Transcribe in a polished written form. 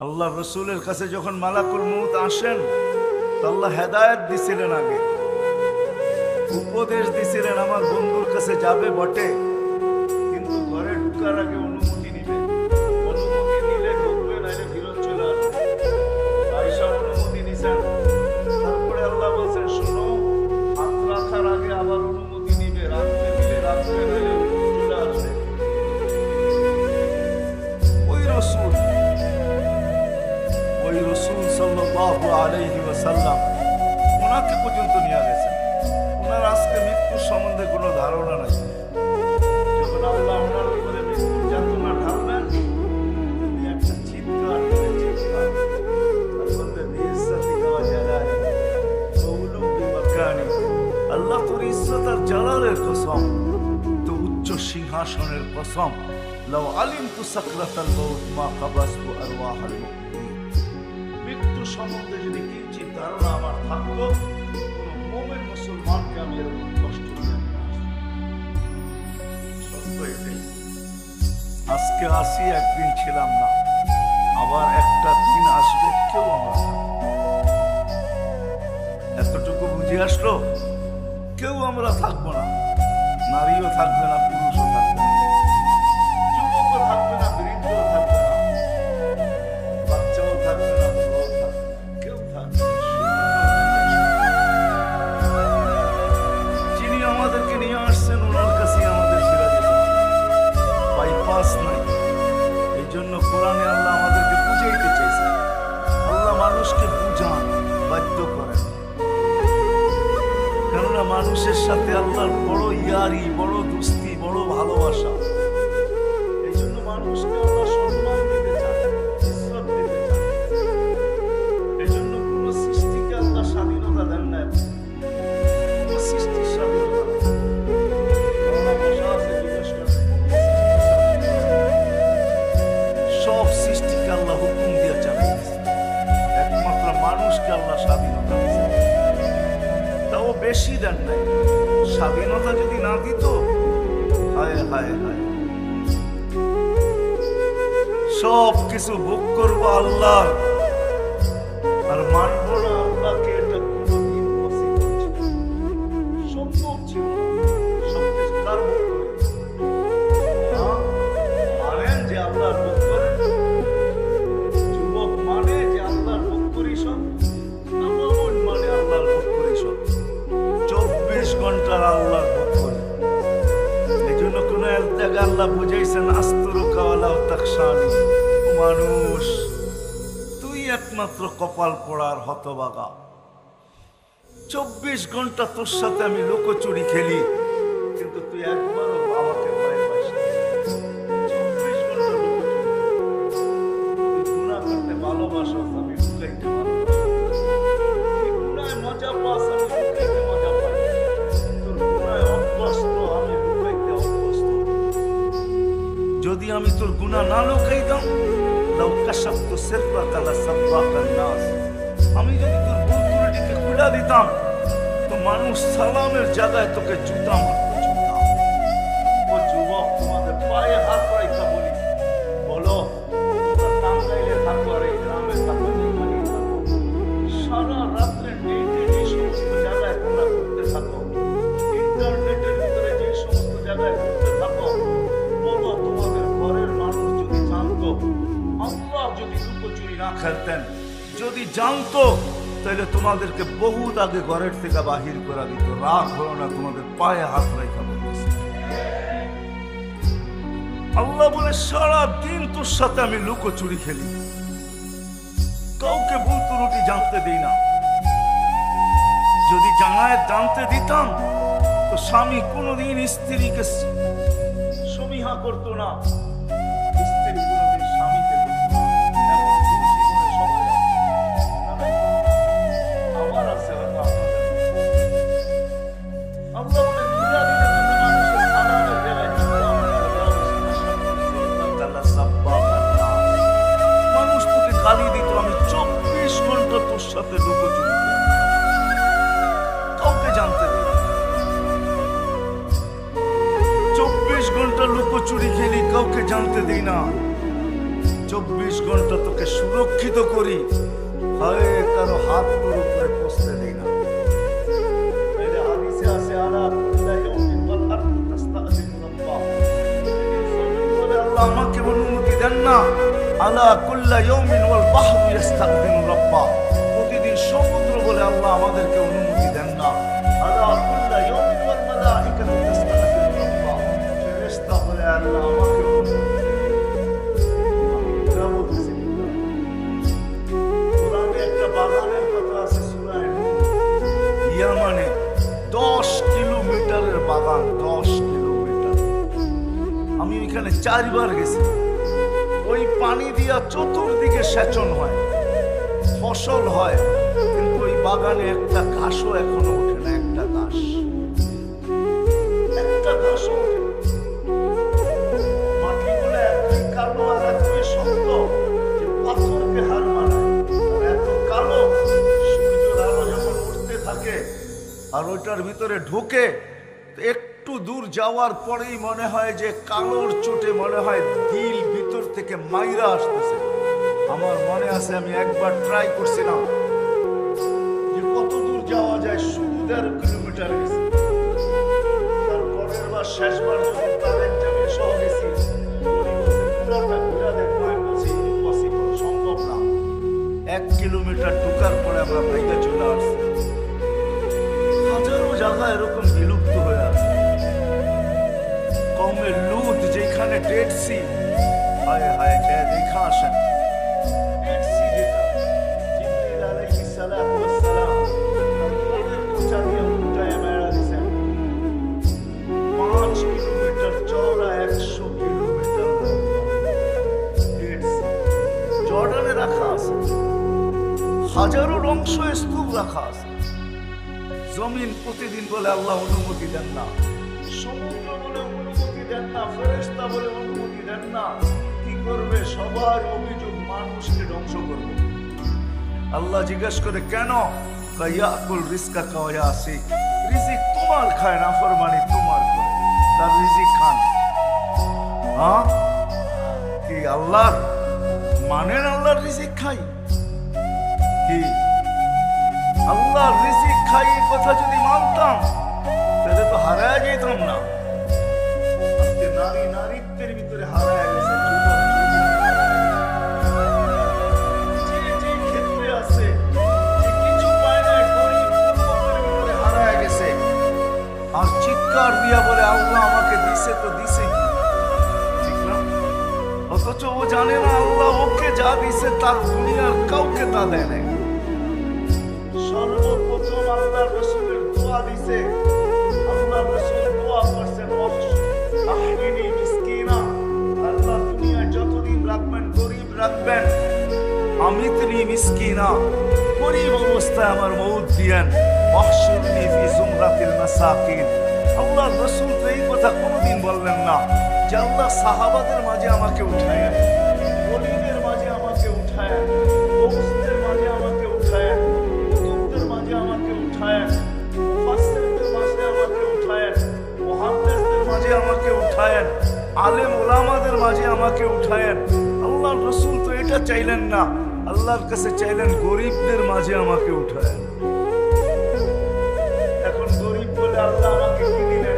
আল্লাহ রসুলের কাছে যখন মালাকুল মউত আসেন, আল্লাহ হেদায়েত দিছিলেন, আগে উপদেশ দিছিলেন আমার বন্ধুর কাছে যাবে বটে, কিন্তু ঘরে ঢুকার আগে অনুমতি নিবে। অনুমতি নিলে ঢুকবে, নাইলে ফিরত চলে আসবে। আয়েশা অনুমতি নিছেন। তারপরে আল্লাহ বলছেন, শোনো, হাত রাখার আগে আবার অনুমতি নিবে, রাখতে দিলে রাখবে, নাইলে চলে আসবে। ওই রসুল সাল্লাল্লাহু আলাইহি ওয়াসাল্লাম ওনাকে পর্যন্ত নিয়ে গেছেন। ওনার আজকে মৃত্যুর সম্বন্ধে কোনো ধারণা নাই। যখন আল্লাহ ওনার উপরে মৃত্যুর যাতনা ঢালবেন, উনি একটা চিৎকার করে চিৎকার, আল্লাহ তোর ইজ্জত আর জালালের কসম, তো উচ্চ সিংহাসনের কসম, লাউ আলিমতু সাকরাতাল মউত মা কাবাসতু আরওয়াহাল মুমিনিন। মৃত্যু সম্বন্ধে যদি কিঞ্চিত ধারণা আমার থাকতো, কোন মুমিন মুসলমানকে আমি এরকম কষ্ট দিয়ে সত্য এটাই। আজকে আসি, একদিন ছিলাম না, আবার একটা দিন আসবে, কেউ আমরা এতটুকু বুঝে আসলো, কেউ আমরা থাকবো না। নারীও থাকবে না, পুরুষও থাকবে না, যুবকও থাকবে না, বৃদ্ধও থাকবে না, বাচ্চাও থাকবে না, বড়ও থাকবে না, কেউ থাকবে না। যিনি আমাদেরকে নিয়ে আসছেন, ওনার কাছে আমাদের ফিরে যেতে হবে, বাইপাস নাই। এই জন্য কোরআনে আল্লাহ আমাদেরকে বুঝাইতে চাইছেন। আল্লাহ মানুষকে বুঝান, বাধ্য করেন। কেননা মানুষের সাথে আল্লাহর বড় ইয়ারি, বড় দোস্তি, বড় ভালোবাসা। এই জন্য মানুষকে আল্লাহ সম্মান দিতে চান, ইজ্জত দিতে চান। এই জন্য কোন সৃষ্টিকে আল্লাহ স্বাধীনতা দেন না। কোন সৃষ্টির স্বাধীনতা সব সৃষ্টিকে আল্লাহ হুকুম দিয়ে চালাইছে, একমাত্র মানুষকে আল্লাহ স্বাধীনতা দিয়েছে। তাও বেশি দেন নাই। স্বাধীনতা যদি না দিত, হায় হায় হায়, সব কিছু ভোগ করবো আল্লাহ আর মানব না আল্লাহকে, এটা কোনদিন পসিবল ছিল না, সম্ভব ছিল না। সবকিছু তার ভোগ করে মানেন যে আল্লাহর ভোগ করে, যুবক মানে যে আল্লাহর ভোগ করি সব, মানে আল্লাহর ভোগ করি সব, 24 ঘন্টার আল্লাহর ভোগ করি। এই জন্য কোন এক জায়গায় আল্লাহ বুঝাইছেন, আস্তুরুকা ওয়ালা তাকশানি, মানুষ তুই একমাত্র কপাল পোড়ার হতভাগা। 24 ঘন্টা তোর সাথে আমি লুকোচুরি খেলি, কিন্তু তুই একবারও বাবাকে ভয় পাস না। 24 ঘন্টা লুকোচুরি, তুই গুনাহ করতে ভালোবাসো, আমি লুকাইতে ভালোবাসি। তুই গুনায় মজা পাস, আমি লুকাইতে মজা পাই। তোর গুনায় অভ্যস্ত, আমি লুকাইতে অভ্যস্ত। যদি আমি তোর গুনাহ না লুকাইতাম, লাউ কাশাফতু সিররাকা লাসাব্বাকান নাস, আমি যদি তোর ভুল ত্রুটিকে খুলে দিতাম, তো মানুষ সালামের জায়গায় তোকে জুতা মারতো, জুতা। ও যুবক, তোমাদের পায়ে হাত রাখা বলি, বলো তোমরা টাঙ্গাইলে থাকো আর এই গ্রামে থাকো, নিমানি থাকো, সারা রাত্রে নেটে যে সমস্ত জায়গায় তোমরা ঘুরতে থাকো, ইন্টারনেটের ভিতরে যে সমস্ত জায়গায় ঘুরতে থাকো, বলো তোমাদের ঘরের মানুষ যদি জানতো, আল্লাহ যদি লুকোচুরি না খেলতেন, যদি জানতো, তাহলে তোমাদেরকে বহুত আগে ঘরের থেকে বাহির করে দিত। রাগ হলো না, তোমাদের পায়ে হাত রেখা বলতেছে। আল্লাহ বলে, সারা দিন তোর সাথে আমি লুকোচুরি খেলি, কাউকে ভুল ত্রুটি জানতে দিই না। যদি জানতে দিতাম, তো স্বামী কোনোদিন স্ত্রীকে সমীহা করতো না, স্ত্রী কোনোদিন স্বামীকে করতো না। এমন ভুল জীবনে সবাই আমার আছে, হয়তো আপনাদের। আল্লাহ বলে, খুঁজা দিলে কিন্তু মানুষের সালামের জায়গায় মানুষ তোকে গালি দিত। আমি 24 ঘন্টা তোর সাথে লুকোচুরি, কাউকে জানতে দিই না। 24 ঘন্টা লুকোচুরি খেলি, কাউকে জানতে দিই না। 24 ঘন্টা তোকে সুরক্ষিত করি, হয় কারো হাত তোর উপরে পৌঁছতে দেই না। এর হাদিসে আছে আলা কুল্লা ইয়াউমিন ওয়াল আরদু তাস্তাযিনু রাব্বাহ। বলে আল্লাহ আমাকে অনুমতি দেন না। আলা কুল্লা ইয়াউমিন ওয়াল বাহরু ইস্তাযিনু রাব্বাহ। প্রতিদিন সমুদ্র বলে আল্লাহ আমাদেরকে অনুমতি দেন না। আলা কুল্লা ইয়াউমিন ওয়াল মালাইকাতু তাস্তাযিনু রাব্বাহ। ফেরেশতা বলে আল্লাহ আমাকে অনুমতি দেন। বাগানের কথা আছে সূরায়ে নূর। ইয়ামানে 10 কিলোমিটারের বাগান, 10 কিলোমিটার। আমি ওইখানে 4 বার গেছি। ওই পানি দিয়া চতুর্দিকে সেচন হয়, ফসল হয়, কিন্তু ওই বাগানে একটা ঘাসও এখনো ওঠে না। একটা ঘাসও ওঠে না। মাটিগুলো এতই কালো আর এতই শক্ত যে পাথরকে হার মানায়। কালো সূর্যের আলো যখন উঠতে থাকে আর ওইটার ভিতরে ঢোকে, একটু দূর যাওয়ার পরেই মনে হয় যে কালোর চোটে মনে হয় দিল ভিতর থেকে মাইরা আসতেছে। আমার মনে আছে আমি একবার ট্রাই করছিলাম যে কত দূর যাওয়া যায়, 1.5 কিলোমিটার গেছি। তারপরের বার শেষবার যখন তার এক্সামে সহ গেছি, পুরোটা ঘুরে দেখবো ইম্পসিবল, সম্ভব না। 1 কিলোমিটার ঢোকার পরে আমরা ভাইগা চলে আসছি। হাজারো জায়গা এরকম বিলুপ্ত হয়ে আছে। কওমে লুত যেখানে ডেড সি, হায় হায় খেয়ে দেখা আসেন। ডেড সি যেটা জিবরিল আলাইহিস সালাতু ওয়াস সালাম তাদের কোচা দিয়ে উল্টায় মেরা দিয়েছেন। 5 কিলোমিটার চওড়া, 100 কিলোমিটার ডেড সি জর্ডানে রাখা আছে। হাজারো অংশ স্তূপ রাখা আছে। জমিন প্রতিদিন বলে আল্লাহ অনুমতি দেন না, সমুদ্র বলে অনুমতি দেন না, ফেরেশতা বলে অনুমতি দেন না। কি করবে? সবার অভিযোগ মানুষকে ধ্বংস করবে। আল্লাহ জিজ্ঞেস করে কেন? ইয়াকুল রিজকা কাওয়াসি, রিজিক তোমার খায় না, ফরমানি তোমার করে, তার রিজিক খান। হ্যাঁ কি আল্লাহ মানেন? আল্লাহর রিজিক খাই কি? আল্লাহর রিজিক খাই এই কথা যদি মানতাম তাহলে তো হারায় যেতাম না। আজকে নারী নারীত্বের ভিতরে হারায় গেছে। যে ক্ষেত্রে আছে যে কিছু পায় না, গরিব দুর্বলের ভিতরে হারায় গেছে। আর চিৎকার দিয়া বলে আল্লাহ আমাকে দিছে তো দিছে কি? ঠিক না? অথচ ও জানে না আল্লাহ ওকে যা দিছে তার দুনিয়ার কাউকে তা দেয় নাই। সর্বপ্রথম আল্লাহ রাসূলের দোয়া দিছে। আল্লাহ রাসূল দোয়া করছেন আহরিনি মিসকিনা, আল্লাহ দুনিয়ায় যতদিন রাখবেন গরিব রাখবেন। আমিতনি মিসকিনা, গরিব অবস্থায় আমার মউত দিয়েন। ওয়াহশুরনি ফি জুমরাতিল মাসাকিন। আল্লাহ রাসূল তো এই কথা কোনোদিন বললেন না যে আল্লাহ সাহাবাদের মাঝে আমাকে উঠায়েন, গরিবের মাঝে আমাকে উঠায়েন, বস্তের মাঝে আমাকে উঠায়েন, বুজুর্গদের মাঝে আমাকে উঠায়েন, মুফাসসিরদের মাঝে আমাকে উঠায়েন, মুহাদ্দিসদের মাঝে আমাকে উঠায়েন, আলেম ওলামাদের মাঝে আমাকে উঠায়েন। আল্লাহ রাসূল তো এটা চাইলেন না, আল্লাহর কাছে চাইলেন গরিবদের মাঝে আমাকে উঠায়েন। এখন গরিব বলে আল্লাহ আমাকে কি দিলেন?